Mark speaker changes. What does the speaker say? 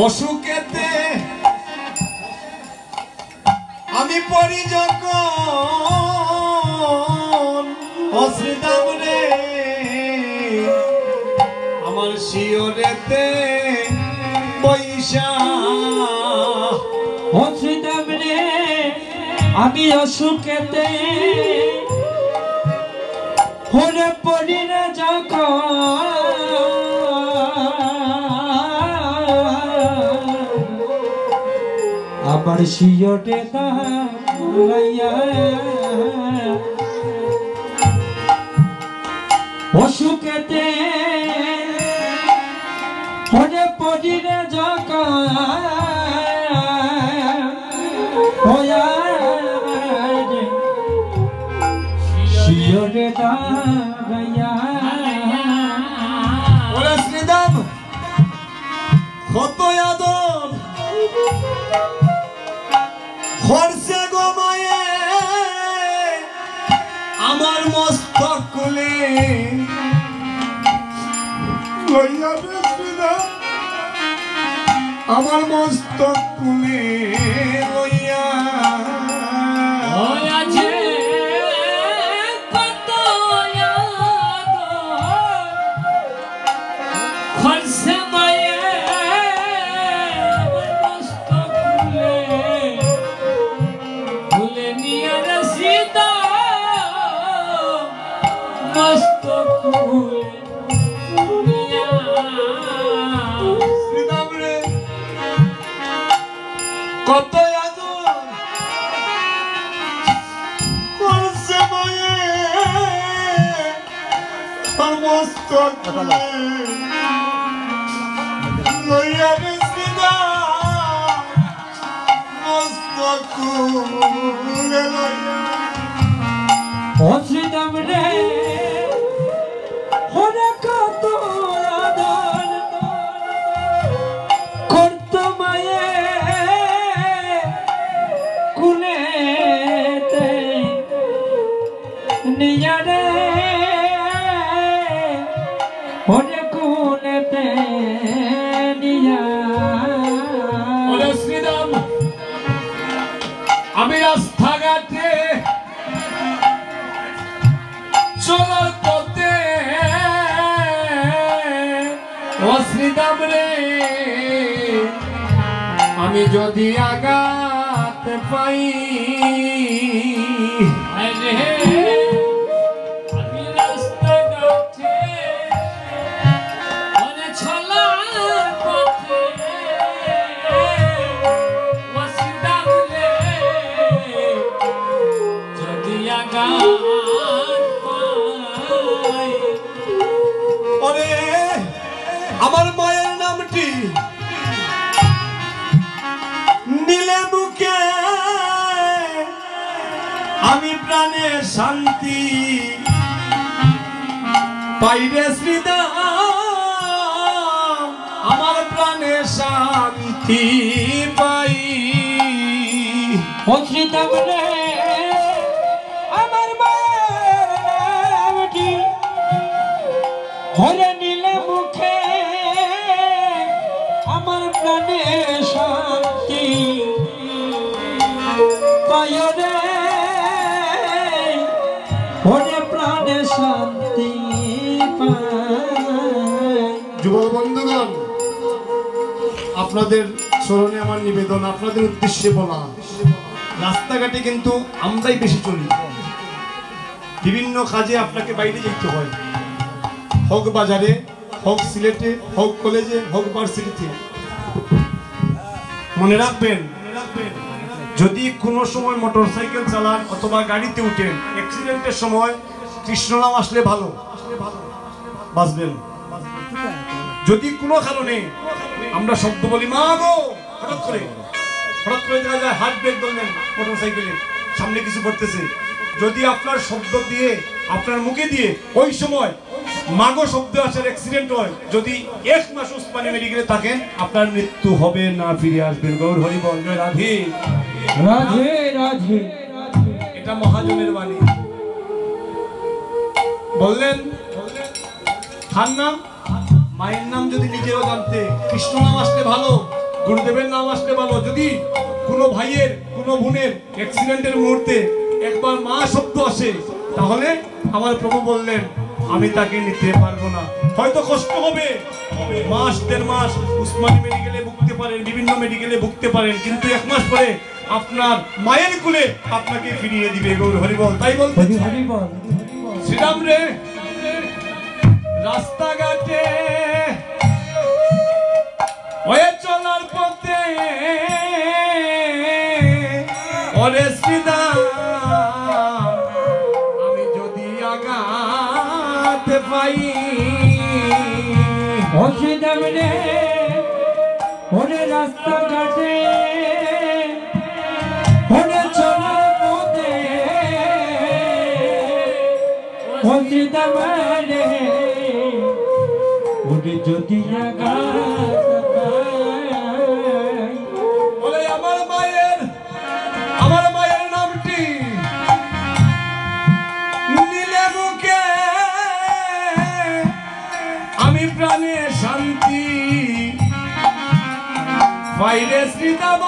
Speaker 1: অসুখেতে আমি পড়ি যখন অশ্রীদাম রে আমার শিওরেতে পয়সা
Speaker 2: অশ্রীদাম রে আমি অসুখেতে হরে পড়ি না যখন আবার শিওরে দাঁড়াইয়া অসুখেতে হরে পড়ি না যখন শিওরে দাঁড়াইয়া
Speaker 1: ওরে শ্রীদাম কত আদর খরচে গো মায়ে আমার মস্তক কুলে লইয়া রে শ্রীদাম আমার মস্তক কুলে লইয়া
Speaker 2: আছে কত খরচে মায়ে মস্তক কুলে ভুলে নিয়ে রসিদা মস্তক কুলে
Speaker 1: শ্রীদাম রে কত আদর খরচে মায়ে আমার মস্তক কুলে লইয়া রে শ্রীদাম মস্তক কুলে লইয়া
Speaker 2: অশ্রীদাম রে হরে কত আদর করত মায়ে কুলেতে নিয়া রে হরে কুলেতে নিয়া
Speaker 1: ওরে শ্রীরাম আমি রাস্তাঘাটে চলার পথে ও শ্রীরাম রে আমি যদি আঘাত পাই
Speaker 2: আমি রাস্তাঘাটে মনে চলার পথে ওয়াসিদাম রে যদি আঘাত পাই
Speaker 1: ওরে আমার মায়ের নামটি নীলে মুখে আমি প্রাণে শান্তি পাইরে শ্রীদাম আমার প্রাণে শান্তি পাই
Speaker 2: অশ্রীদাম রে আমার মায়ের নামটি হরে নীলে মুখে আমার প্রাণে শান্তি পায় রে হরে প্রাণে শান্তি পায়।
Speaker 1: যুব বন্ধুগণ আপনাদের স্মরণে আমার নিবেদন আপনাদের উদ্দেশ্যে বলা রাস্তাঘাটে কিন্তু আমরাই বেশি চলি বিভিন্ন কাজে আপনাকে বাইরে যেতে হয় হোক বাজারে হোক সিলেটে হোক কলেজে হোক ভার্সিটিতে মনে রাখবেন যদি কোনো সময় মোটরসাইকেল চালান অথবা গাড়িতে উঠেন অ্যাক্সিডেন্টের সময় কৃষ্ণ নাম আসলে ভালো বাঁচবেন যদি কোনো কারণে আমরা শব্দ বলি মা গো হঠাৎ করে দেখা যায় হার্ট ব্রেক ধরলেন মোটরসাইকেলে সামনে কিছু করতেছে যদি আপনার শব্দ দিয়ে আপনার মুখে দিয়ে ওই সময় মাগো শব্দ আসার অ্যাক্সিডেন্ট হয় যদি 1 মাস উসমানী মেডিকেলে থাকেন আপনার মৃত্যু হবে না ফিরে আসবেন গৌর হরি বল জয় রাধে
Speaker 2: রাধে রাধে
Speaker 1: এটা মহাজনের বাণী বললেন খান নাম মায়ের নাম যদি নিজেও জানতে কৃষ্ণ নাম আসলে ভালো গুরুদেবের নাম আসলে ভালো। যদি কোনো ভাইয়ের কোনো বোনের অ্যাক্সিডেন্টের মুহূর্তে একবার মা শব্দ আসে, তাহলে আমার প্রভু বললেন আমি তাকে নিতে পারবো না। হয়তো কষ্ট হবে, মাস দেড় মাস উসমানী মেডিকেলে ভুগতে পারেন, বিভিন্ন মেডিকেলে ভুগতে পারেন, কিন্তু 1 মাস পরে আপনার মায়ের কুলে আপনাকে ফিরিয়ে দিবে। গৌর হরিবল। তাই বলতে শ্রীরাম রে, রাস্তাঘাটে হয়ে চলার পথে ওরে শ্রীরাম, আমি যদি আঘাত পাই,
Speaker 2: শ্রীরাম রে, ওরে রাস্তাঘাটে ওরে চলার পথে, শ্রীরাম রে, ওরে যদি আঘাত পাই,
Speaker 1: বলে আমার মায়ের নামটি নিলে মুখে আমি প্রাণে শান্তি পাইরে শ্রীরাম।